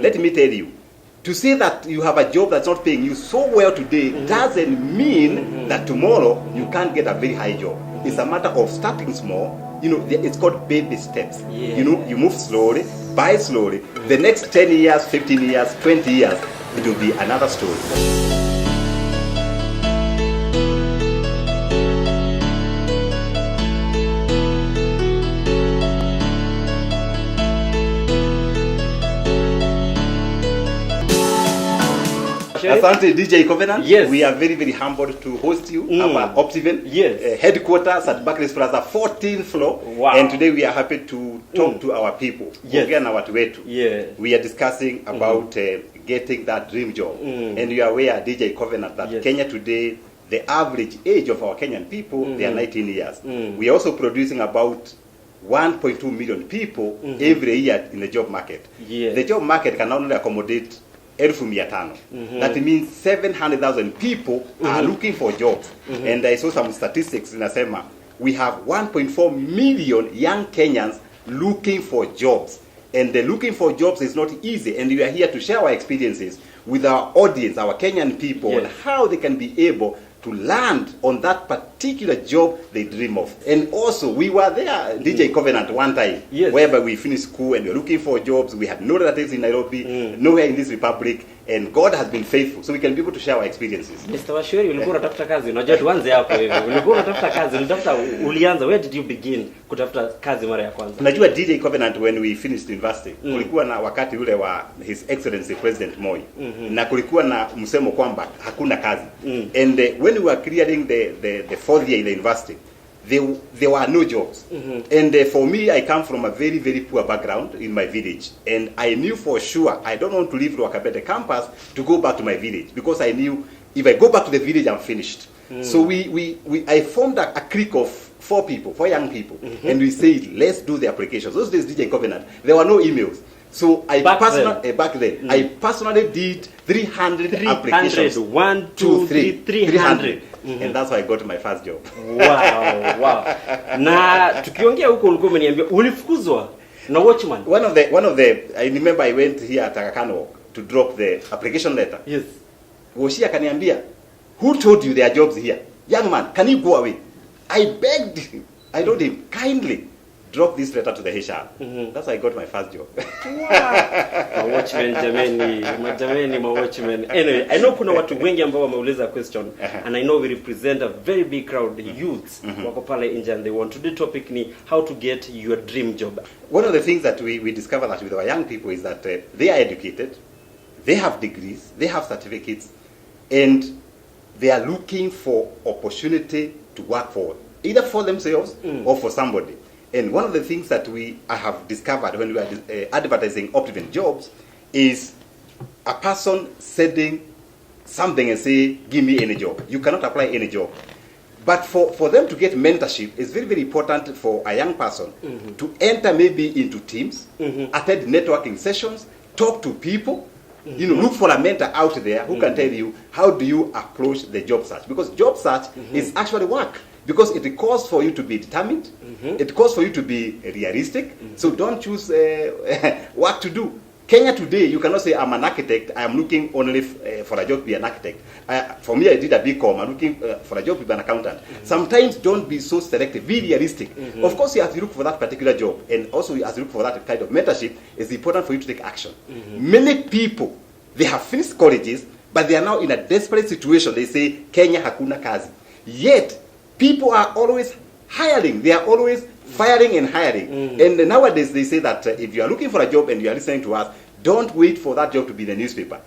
Let me tell you, to say that you have a job that's not paying you so well today doesn't mean that tomorrow you can't get a very high job. It's a matter of starting small. You know, it's called baby steps. You know, you move slowly, buy slowly. The next 10 years, 15 years, 20 years, it will be another story. Asante DJ Covenant. Yes. We are very, very humbled to host you at our Optiven headquarters at Barclays Plaza, 14th floor. Wow. And today we are happy to talk to our people. Yes. We are discussing about getting that dream job. And you are aware, DJ Covenant, that Kenya today, the average age of our Kenyan people, they are 19 years. We are also producing about 1.2 million people every year in the job market. The job market can only accommodate 1,500. That means 700,000 people are looking for jobs. And I saw some statistics in Asema. We have 1.4 million young Kenyans looking for jobs. And the looking for jobs is not easy. And we are here to share our experiences with our audience, our Kenyan people, on how they can be able to land on that particular job they dream of. And also, we were there, DJ Covenant, one time, whereby we finished school and we were looking for jobs. We had no relatives in Nairobi, nowhere in this republic, and God has been faithful, so we can be able to share our experiences. Mr. Wachiuri, ulikuwa unatafuta kazi, unajua tuanze hapo hivi. Ulikuwa unatafuta kazi, ulianza, where did you begin kutafuta kazi mara ya kwanza? Unajua DJ Covenant, when we finished university, kulikuwa na wakati ule wa His Excellency President Moi, na kulikuwa na msemo kwamba hakuna kazi. And when we were clearing the fourth year in the university, there were no jobs. And for me, I come from a very, very poor background in my village. And I knew for sure I don't want to leave Wakabete campus to go back to my village, because I knew if I go back to the village, I'm finished. So I formed a clique of four young people, and we said, let's do the applications. Those days, DJ Covenant, there were no emails. So back then, I personally did 300 applications. 1, 2, 300. And that's how I got my first job. Wow. Na tukiongea huko ulikuwa umeniambia ulifukuzwa na watchman. One of the I remember I went here at Takakano to drop the application letter. Yes. Woshi akaniambia, who told you there are jobs here? Young man, can you go away? I begged him. I told him, kindly drop this letter to the HR. That's how I got my first job. Wow. Watchman jameni, watchman. Anyway, I know kuna watu wengi ambao wameuliza question, and I know we represent a very big crowd, youths wako pale nje, and they want to do topic ni how to get your dream job. One of the things that we discover that with our young people is that they are educated, they have degrees, they have certificates, and they are looking for opportunity to work for, either for themselves or for somebody. And one of the things that I have discovered when we are advertising Optiven jobs is a person sending something and say, give me any job. You cannot apply any job. But for them to get mentorship, it's very, very important for a young person to enter maybe into teams, attend networking sessions, talk to people, look for a mentor out there who can tell you how do you approach the job search. Because job search is actually work. Because it calls for you to be determined, it calls for you to be realistic, so don't choose what to do. Kenya today, you cannot say I'm an architect, I'm looking only for a job to be an architect. For me, I did a BCom, I'm looking for a job to be an accountant. Sometimes don't be so selective, be realistic. Of course, you have to look for that particular job, and also you have to look for that kind of mentorship. It's important for you to take action. Many people, they have finished colleges, but they are now in a desperate situation. They say, Kenya hakuna kazi. Yet, people are always hiring. They are always firing and hiring. And nowadays they say that if you are looking for a job and you are listening to us, don't wait for that job to be in the newspaper.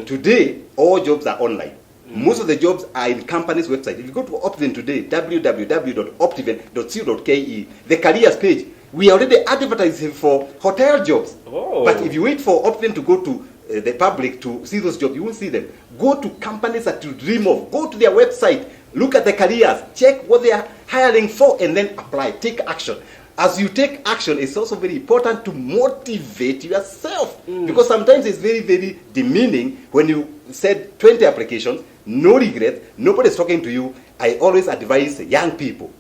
Today, all jobs are online. Most of the jobs are in companies' website. If you go to Optiven today, www.optiven.co.ke, the careers page, we are already advertising for hotel jobs. But if you wait for Optiven to go to the public to see those jobs, you won't see them. Go to companies that you dream of. Go to their website. Look at the careers. Check what they are hiring for and then apply. Take action. As you take action, it's also very important to motivate yourself. Because sometimes it's very, very demeaning when you said 20 applications, no regret, nobody's talking to you. I always advise young people,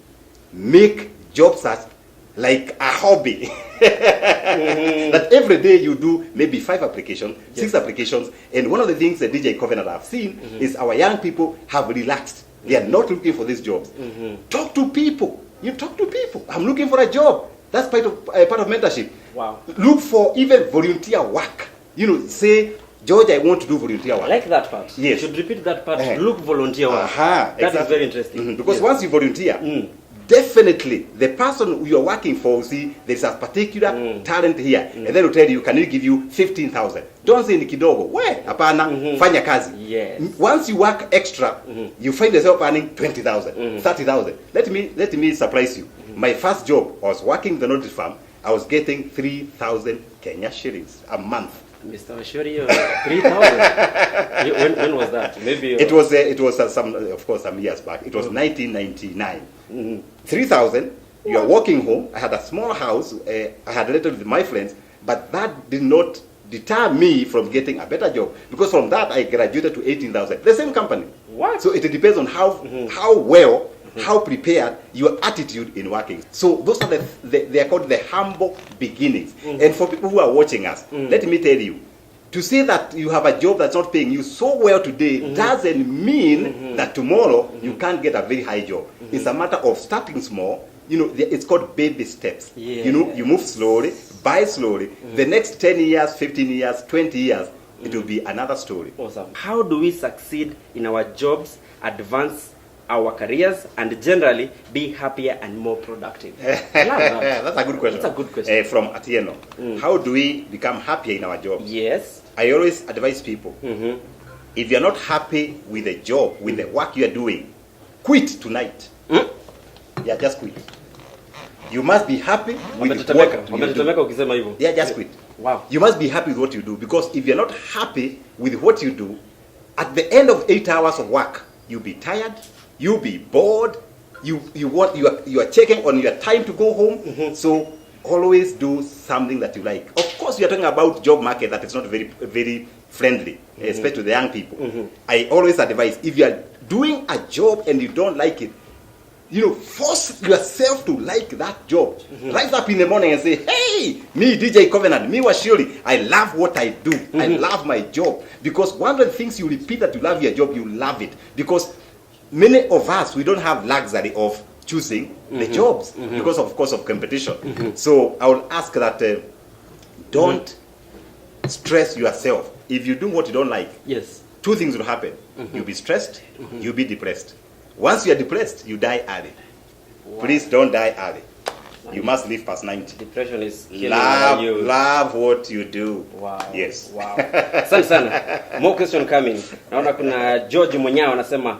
make job search like a hobby. That every day you do maybe 5 applications, 6 applications, and one of the things that DJ Covenant have seen is our young people have relaxed. They are not looking for these jobs. Talk to people. You talk to people. I'm looking for a job. That's part of mentorship. Wow. Look for even volunteer work. Say, George, I want to do volunteer work. I like that part. Yes. You should repeat that part. Look volunteer work. Exactly. That is very interesting. Because once you volunteer, definitely the person you are working for will see there's a particular talent here, and then will tell you, can we give you 15,000? Don't say ni kidogo. Where? Hapana, fanya kazi. Yes. Once you work extra, you find yourself earning 20,000, 30,000. Let me surprise you. My first job, I was working the notice firm. I was getting 3,000 Kenya shillings a month. Mr. Wachiuri, 3,000. When was that? Maybe it was some years back. It was 1999. 3,000. You are walking home. I had a small house. I had related with my friends, but that did not deter me from getting a better job, because from that I graduated to 18,000. The same company. What? So it depends on how well, how prepared your attitude in working. So those are they are called the humble beginnings. And for people who are watching us, let me tell you, to say that you have a job that's not paying you so well today doesn't mean that tomorrow you can't get a very high job. It's a matter of starting small. It's called baby steps. Yeah. You move slowly, buy slowly. The next 10 years, 15 years, 20 years, it will be another story. Awesome. How do we succeed in our jobs, advance our careers, and generally be happier and more productive? I love that. That's a good question. That's a good question. From Atieno. How do we become happier in our jobs? Yes. I always advise people, if you're not happy with the job, with the work you're doing, quit tonight. Yeah, just quit. You must be happy with what you do. Yeah, just quit. Wow. You must be happy with what you do, because if you're not happy with what you do, at the end of 8 hours of work, you'll be tired, you'll be bored, you are checking on your time to go home. So always do something that you like. Of course, we are talking about job market that is not very, very friendly, especially to the young people. I always advise, if you are doing a job and you don't like it, force yourself to like that job. Rise up in the morning and say, hey, me, DJ Covenant, me, Wachiuri, I love what I do. I love my job. Because one of the things you repeat that you love your job, you love it. Because many of us, we don't have luxury of choosing the jobs because of course of competition. So I will ask that don't stress yourself. If you do what you don't like, yes, 2 things will happen. You'll be stressed, you'll be depressed. Once you are depressed, you die early. Wow. Please don't die early. You must live past 90. Depression is killing you. Love what you do. Wow. Yes. Wow. Asante sana. More question coming. Naona kuna George mwenyewe anasema,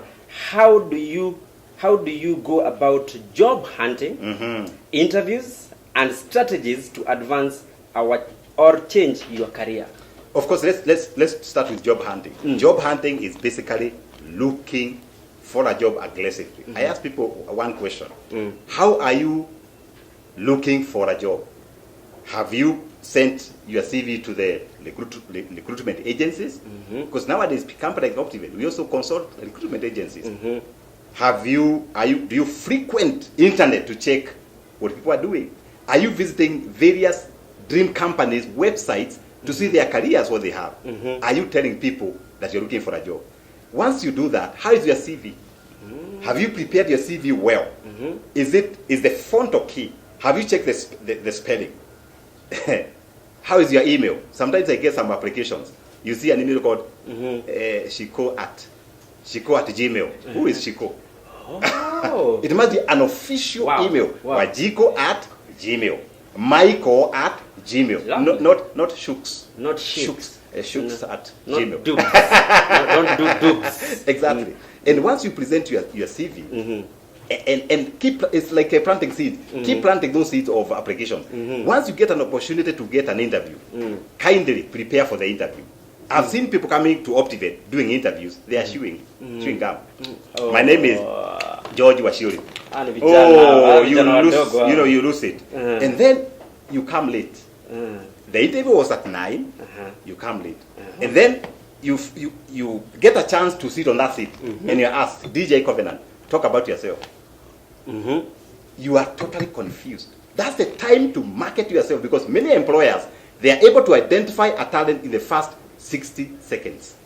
how do you go about job hunting, interviews, and strategies to advance or change your career? Of course, let's start with job hunting. Job hunting is basically looking for a job aggressively. I ask people one question. How are you looking for a job? Have you sent your CV to the recruitment agencies? Because nowadays, companies like Optiven, we also consult recruitment agencies. Do you frequent internet to check what people are doing? Are you visiting various dream companies' websites to see their careers, what they have? Are you telling people that you're looking for a job? Once you do that, how is your CV? Have you prepared your CV well? Is the font okay? Have you checked the spelling? How is your email? Sometimes I get some applications. You see an email called Shiko at Gmail. Who is Shiko? Oh. It must be an official email. Wow. Wajiko at Gmail. Michael at Gmail. Not Shooks. Not Shooks. Shooks at not Gmail. Dupes. Don't do dupes. Exactly. And once you present your CV, and keep, it's like a planting seed. Keep planting those seeds of applications. Once you get an opportunity to get an interview, kindly prepare for the interview. I've seen people coming to Optiven doing interviews. They are chewing gum. My name is George Wachiuri. You lose it, and then you come late. The interview was at 9. You come late, and then you get a chance to sit on that seat, and you're asked, DJ Covenant, talk about yourself. You are totally confused. That's the time to market yourself, because many employers, they are able to identify a talent in the first 60 seconds.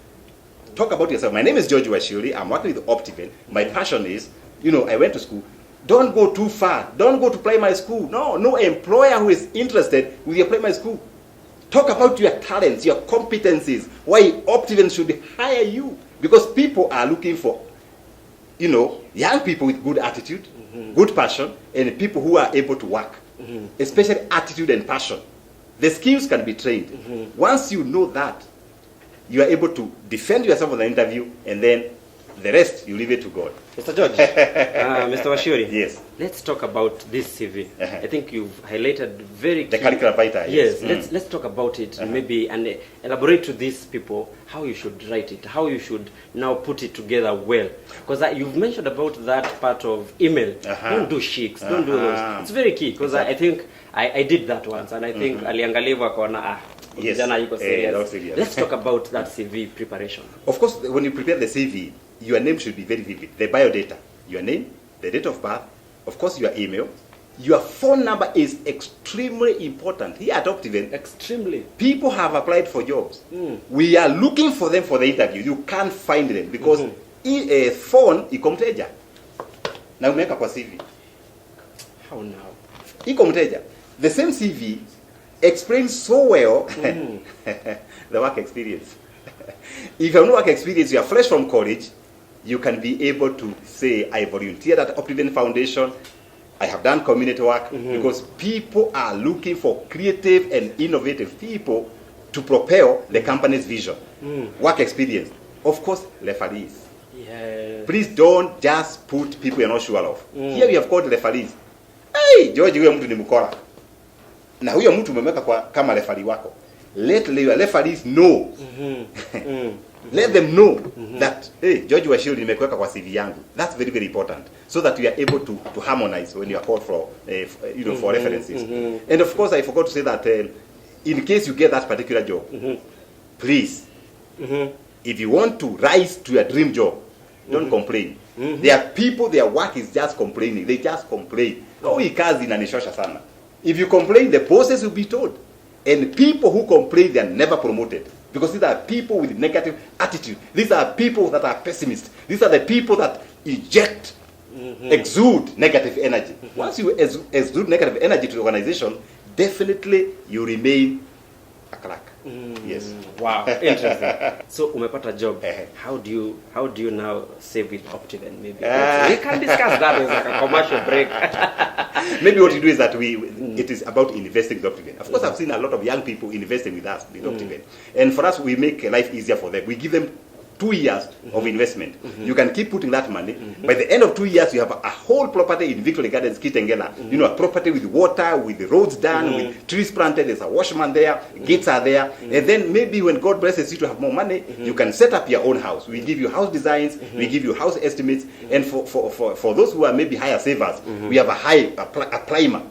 Talk about yourself. My name is George Wachiuri. I'm working with Optiven. My passion is, I went to school. Don't go too far. Don't go to primary school. No employer who is interested with your primary school. Talk about your talents, your competencies, why Optiven should hire you. Because people are looking for, young people with good attitude, good passion, and people who are able to work. Especially attitude and passion. The skills can be trained. Once you know that, you are able to defend yourself on the interview, and then the rest, you leave it to God. Mr. George, Mr. Wachiuri, yes. Let's talk about this CV. I think you've highlighted very key. The curriculum vitae. Yes, let's talk about it, maybe, and elaborate to these people how you should write it, how you should now put it together well. Because you've mentioned about that part of email. Don't do shakes, don't do those. It's very key, because I think I did that once, and I think aliangaliwa kona yes. Serious. Let's talk about that CV preparation. Of course, when you prepare the CV, your name should be very vivid. The biodata, your name, the date of birth, of course your email, your phone number is extremely important. Here at Optiven, extremely. People have applied for jobs. We are looking for them for the interview. You can't find them because phone iko mteja. Na umeweka kwa CV. How now? Iko mteja. The same CV explains so well the work experience. If you have no work experience, you are fresh from college, you can be able to say, I volunteered at Optiven Foundation, I have done community work, because people are looking for creative and innovative people to propel the company's vision. Work experience. Of course, referees. Yes. Please don't just put people you're not sure of. Here we have called referees. Hey, George, huyo mtu ni mkora. Na huyo mtu umemweka kwa kama referee wako. Let your referees know. Let them know that, hey, George Wachiuri nimekuweka kwa CV yangu. That's very, very important. So that we are able to harmonize when you are called for, for references. And of course, I forgot to say that in case you get that particular job, please, if you want to rise to your dream job, don't complain. There are people, their work is just complaining. They just complain. Oh, hii kazi inanishosha sana. If you complain, the bosses will be told. And people who complain, they are never promoted. Because these are people with negative attitude. These are people that are pessimists. These are the people that eject, exude negative energy. Once you exude negative energy to the organization, definitely you remain a clerk. Yes. Wow, interesting. So umepata job. How do you now save with Optiven? Maybe we can discuss that as like a commercial break. Maybe what you do is that it is about investing with Optiven. Of course, I've seen a lot of young people investing with us with Optiven, and for us, we make life easier for them. We give them 2 years of investment. You can keep putting that money. By the end of 2 years, you have a whole property in Victoria Gardens, Kitengela. A property with water, with the roads done, with trees planted. There's a washman there, gates are there. And then maybe when God blesses you to have more money, you can set up your own house. We give you house designs, we give you house estimates. And for those who are maybe higher savers, we have a primer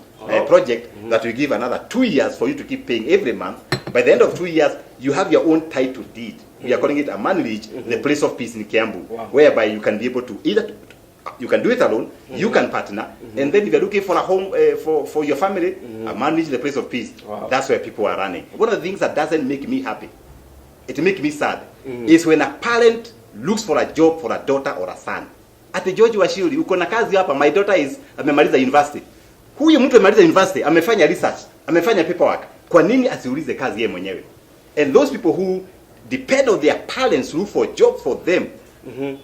project that will give another 2 years for you to keep paying every month. By the end of 2 years, you have your own title deed. We are calling it a manage, the place of peace in Kiambu, whereby you can be able to you can do it alone, you can partner, and then if you're looking for a home for your family, manage the place of peace. That's where people are running. One of the things that doesn't make me happy, it makes me sad, is when a parent looks for a job for a daughter or a son. At the George Wachiuri, uko na kazi hapa, my daughter amemaliza university. Huyu mtu amemaliza university, amefanya research, amefanya paperwork. Kwa nini asiulize kazi yeye mwenyewe? And those people who depend on their parents to look for jobs for them.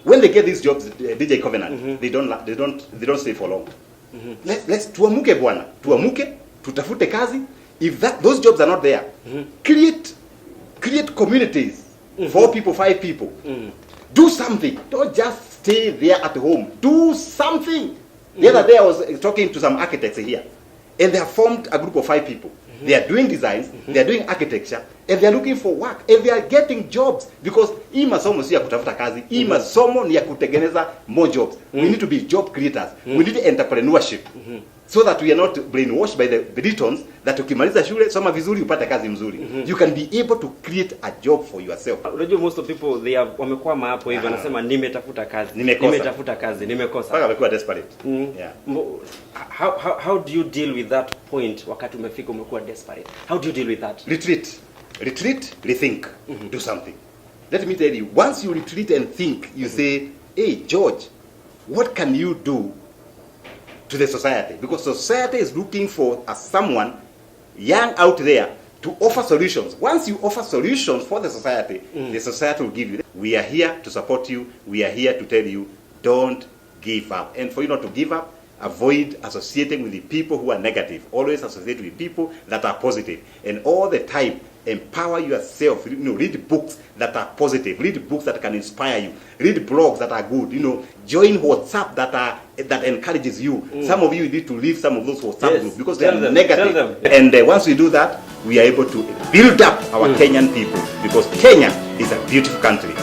When they get these jobs, DJ Covenant, they don't stay for long. Let's tuamuke bwana, tuamuke, tutafute kazi. If those jobs are not there, create communities, 4 people, 5 people. Do something. Don't just stay there at home. Do something. The other day I was talking to some architects here, and they have formed a group of 5 people. They are doing designs, they are doing architecture, and they are looking for work, and they are getting jobs, because hii masomo si ya kutafuta kazi, hii masomo ni ya kutengeneza more jobs. We need to be job creators. We need entrepreneurship. so that we are not brainwashed by the Britons that ukimaliza shule soma vizuri upate kazi mzuri. You can be able to create a job for yourself. Unajua most of people they have wamekwama hapo hivi wanasema nimetafuta kazi, nimekosa. Mpaka wamekuwa desperate. Yeah. How do you deal with that point wakati umefika umekuwa desperate? How do you deal with that? Retreat, rethink, do something. Let me tell you, once you retreat and think, you say, hey, George, what can you do to the society? Because society is looking for someone young out there to offer solutions. Once you offer solutions for the society, the society will give you. We are here to support you. We are here to tell you, don't give up. And for you not to give up, avoid associating with the people who are negative. Always associate with people that are positive. And all the time, empower yourself. Read books that are positive. Read books that can inspire you. Read blogs that are good. Join WhatsApp that encourages you. Some of you need to leave some of those WhatsApp groups because they are negative. And once we do that, we are able to build up our Kenyan people, because Kenya is a beautiful country.